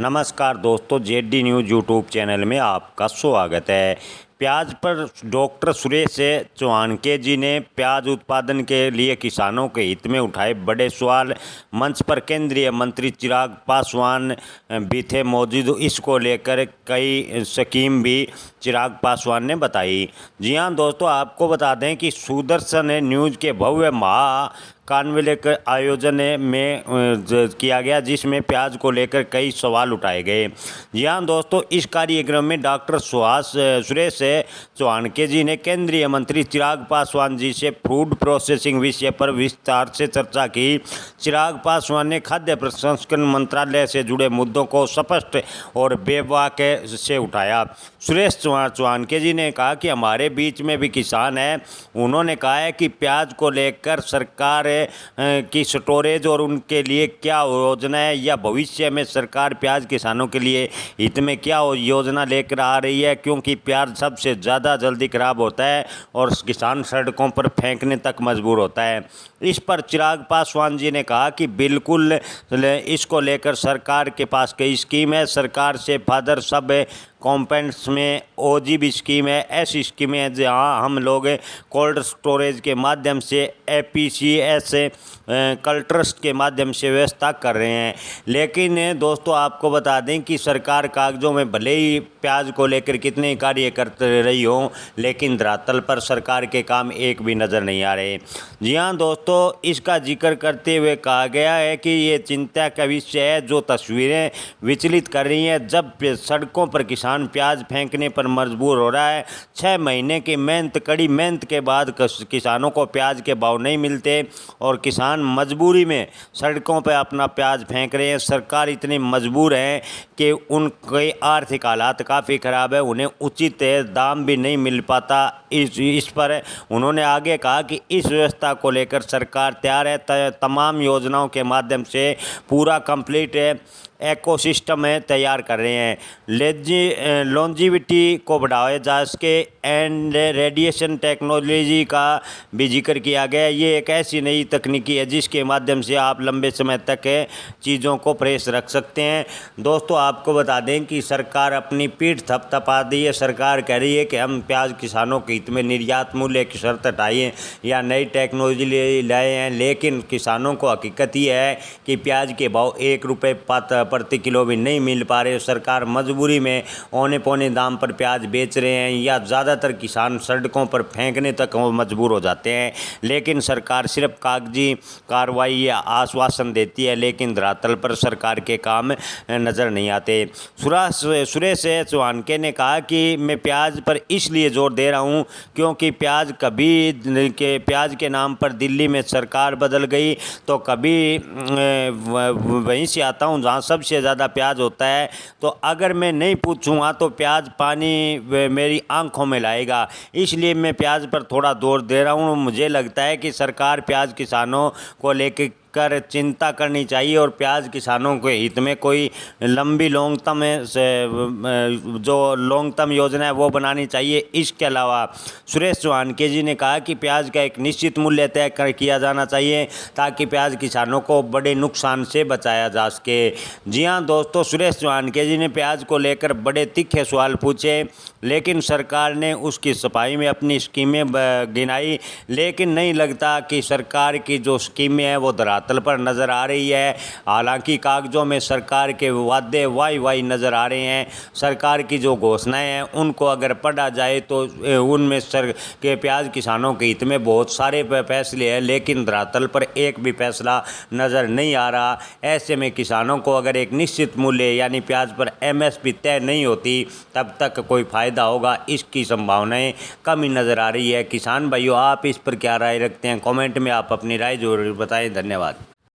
नमस्कार दोस्तों, JD news YouTube channel में आपका स्वागत है। प्याज पर डॉक्टर सुरेश चौहानके जी ने प्याज उत्पादन के लिए किसानों के हित में उठाए बड़े सवाल। मंच पर केंद्रीय मंत्री चिराग पासवान भी थे मौजूद। इसको लेकर कई स्कीम भी चिराग पासवान ने बताई। जी हाँ दोस्तों, आपको बता दें कि सुदर्शन न्यूज़ के भव्य कानवेले के आयोजन में किया गया, जिसमें प्याज को लेकर कई सवाल उठाए गए। जी हाँ दोस्तों, इस कार्यक्रम में डॉक्टर सुरेश चौहानके जी ने केंद्रीय मंत्री चिराग पासवान जी से फूड प्रोसेसिंग विषय पर विस्तार से चर्चा की। चिराग पासवान ने खाद्य प्रसंस्करण मंत्रालय से जुड़े मुद्दों को स्पष्ट और बेबाक से उठाया। सुरेश चौहानके जी ने कहा कि हमारे बीच में भी किसान हैं। उन्होंने कहा है कि प्याज को लेकर सरकार की स्टोरेज और उनके लिए क्या योजना है, या भविष्य में सरकार प्याज किसानों के लिए हित में क्या योजना लेकर आ रही है, क्योंकि प्याज सबसे ज़्यादा जल्दी खराब होता है और किसान सड़कों पर फेंकने तक मजबूर होता है। इस पर चिराग पासवान जी ने कहा कि बिल्कुल इसको लेकर सरकार के पास कई स्कीम है। सरकार से फादर सब कॉम्पेंट्स में OGB स्कीम है। ऐसी स्कीमें हैं जहाँ हम लोग कोल्ड स्टोरेज के माध्यम से APCS कल्ट्रस्ट के माध्यम से व्यवस्था कर रहे हैं। लेकिन दोस्तों, आपको बता दें कि सरकार कागजों में भले ही प्याज को लेकर कितने कार्य करते रही हो, लेकिन धरातल पर सरकार के काम एक भी नज़र नहीं आ रहे। जी हाँ दोस्तों, इसका जिक्र करते हुए कहा गया है कि ये चिंता का विषय है जो तस्वीरें विचलित कर रही हैं। जब सड़कों पर किसान प्याज फेंकने पर मजबूर हो रहा है, 6 महीने की कड़ी मेहनत के बाद किसानों को प्याज के भाव नहीं मिलते और किसान मजबूरी में सड़कों पर अपना प्याज फेंक रहे हैं। सरकार इतनी मजबूर है कि उनके आर्थिक हालात काफ़ी ख़राब है, उन्हें उचित दाम भी नहीं मिल पाता। इस पर उन्होंने आगे कहा कि इस व्यवस्था को लेकर सरकार तैयार है। तमाम योजनाओं के माध्यम से पूरा कंप्लीट इकोसिस्टम तैयार कर रहे हैं। लॉन्जिविटी को बढ़ाया जा सके एंड रेडिएशन टेक्नोलॉजी का भी जिक्र किया गया। ये एक ऐसी नई तकनीकी है जिसके माध्यम से आप लंबे समय तक चीज़ों को फ्रेश रख सकते हैं। दोस्तों, आपको बता दें कि सरकार अपनी पीठ थपथपा दी है। सरकार कह रही है कि हम प्याज किसानों के हित में निर्यात मूल्य की शर्त हटाइए या नई टेक्नोलॉजी लाए हैं, लेकिन किसानों को हकीकत ये है कि प्याज के भाव ₹1 प्रति किलो भी नहीं मिल पा रहे। सरकार मजबूरी में औने पौने दाम पर प्याज बेच रहे हैं, या ज़्यादातर किसान सड़कों पर फेंकने तक मजबूर हो जाते हैं। लेकिन सरकार सिर्फ कागजी कार्रवाई या आश्वासन देती है, लेकिन धरातल पर सरकार के काम नज़र नहीं आते। सुरेश चौहानके ने कहा कि मैं प्याज पर इसलिए जोर दे रहा हूँ क्योंकि प्याज के नाम पर दिल्ली में सरकार बदल गई, तो कभी वहीं से आता हूँ जहाँ सबसे ज़्यादा प्याज होता है। तो अगर मैं नहीं पूछूंगा तो प्याज पानी मेरी आंखों में लाएगा। इसलिए मैं प्याज पर थोड़ा जोर दे रहा हूँ। मुझे लगता है कि सरकार प्याज किसानों को लेकर चिंता करनी चाहिए और प्याज किसानों के हित में कोई लंबी लॉन्ग टर्म योजना है वो बनानी चाहिए। इसके अलावा सुरेश चौहानके जी ने कहा कि प्याज का एक निश्चित मूल्य तय किया जाना चाहिए ताकि प्याज किसानों को बड़े नुकसान से बचाया जा सके। जी हाँ दोस्तों, सुरेश चौहानके जी ने प्याज को लेकर बड़े तीखे सवाल पूछे, लेकिन सरकार ने उसकी सफाई में अपनी स्कीमें गिनाई, लेकिन नहीं लगता कि सरकार की जो स्कीमें हैं वो धरातल पर नज़र आ रही है। हालांकि कागजों में सरकार के वादे वाई नज़र आ रहे हैं। सरकार की जो घोषणाएं हैं उनको अगर पढ़ा जाए तो उनमें प्याज किसानों के हित में बहुत सारे फैसले हैं, लेकिन धरातल पर एक भी फैसला नज़र नहीं आ रहा। ऐसे में किसानों को अगर एक निश्चित मूल्य यानी प्याज पर MSP तय नहीं होती तब तक कोई फ़ायदा होगा, इसकी संभावनाएं कम ही नज़र आ रही है। किसान भाइयों, आप इस पर क्या राय रखते हैं? कमेंट में आप अपनी राय जरूर बताएं। धन्यवाद।